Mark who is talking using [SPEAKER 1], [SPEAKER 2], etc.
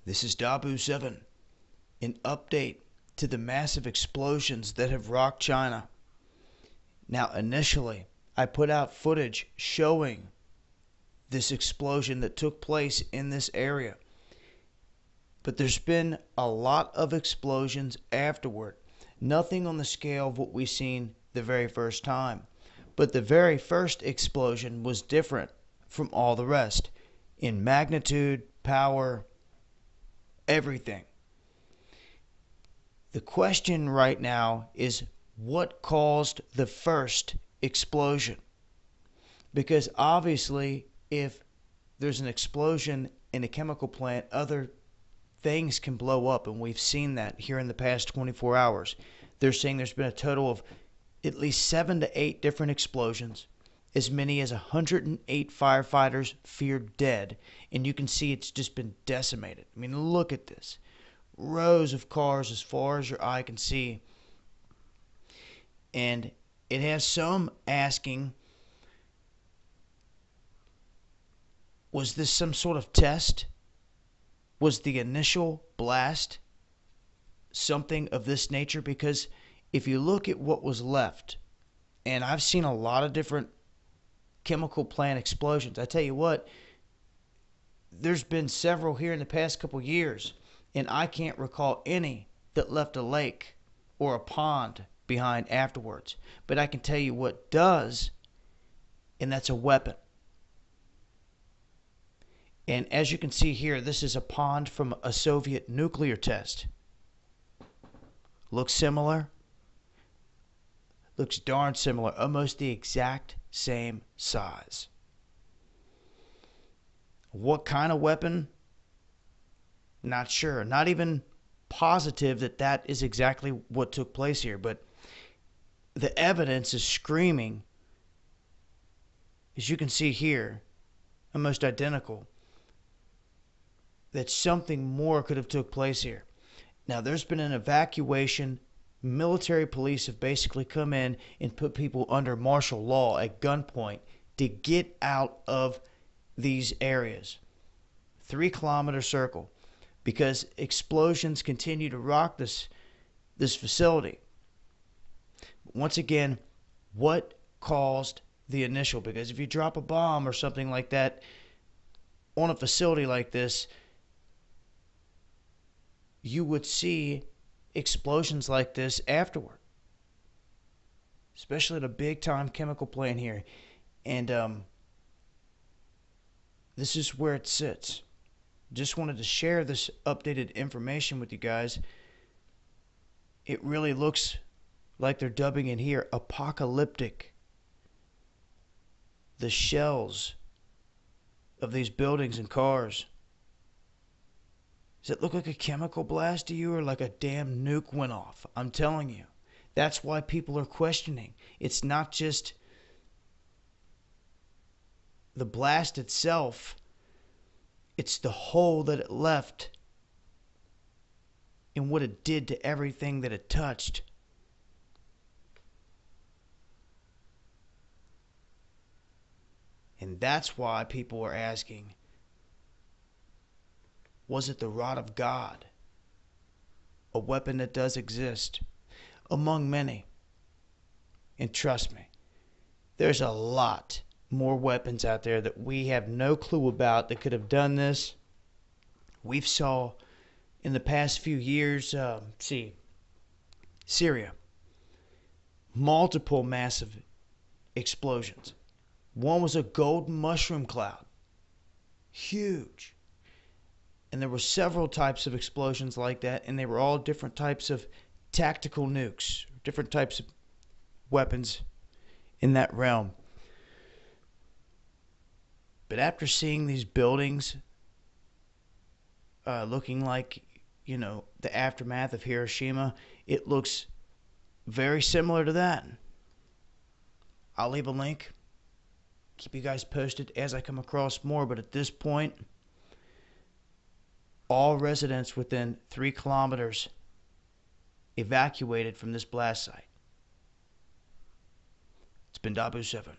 [SPEAKER 1] This is Dabu 7, an update to the massive explosions that have rocked China. Now, initially, I put out footage showing this explosion that took place in this area. But there's been a lot of explosions afterward. Nothing on the scale of what we seen the very first time. But the very first explosion was different from all the rest in magnitude, power, everything. The question right now is what caused the first explosion? Because obviously, if there's an explosion in a chemical plant, other things can blow up, and we've seen that here in the past 24 hours. They're saying there's been a total of at least 7 to 8 different explosions, as many as 108 firefighters feared dead, and you can see it's just been decimated. I mean, look at this. Rows of cars as far as your eye can see. And it has some asking, was this some sort of test? Was the initial blast something of this nature? Because if you look at what was left, and I've seen a lot of different chemical plant explosions. I tell you what, there's been several here in the past couple years, and I can't recall any that left a lake or a pond behind afterwards. But I can tell you what does, and that's a weapon. And as you can see here, this is a pond from a Soviet nuclear test. Looks similar. Looks darn similar. Almost the exact same size. What kind of weapon? Not sure. Not even positive that that is exactly what took place here. But the evidence is screaming, as you can see here, almost identical, that something more could have took place here. Now, there's been an evacuation. Military police have basically come in and put people under martial law at gunpoint to get out of these areas. 3-kilometer circle, because explosions continue to rock this facility. Once again, what caused the initial? Because if you drop a bomb or something like that on a facility like this, you would see explosions like this afterward, especially at a big time chemical plant here. And this is where it sits. Just wanted to share this updated information with you guys. It really looks like they're dubbing it here apocalyptic. The shells of these buildings and cars. Does it look like a chemical blast to you, or like a damn nuke went off? I'm telling you. That's why people are questioning. It's not just the blast itself. It's the hole that it left and what it did to everything that it touched. And that's why people are asking, was it the rod of God? A weapon that does exist among many. And trust me, there's a lot more weapons out there that we have no clue about that could have done this. We've saw in the past few years, Syria, multiple massive explosions. One was a golden mushroom cloud. Huge. And there were several types of explosions like that, and they were all different types of tactical nukes, different types of weapons in that realm. But after seeing these buildings looking like, the aftermath of Hiroshima, it looks very similar to that. I'll leave a link. Keep you guys posted as I come across more, but at this point, all residents within 3 kilometers evacuated from this blast site. It's been Dabu 7.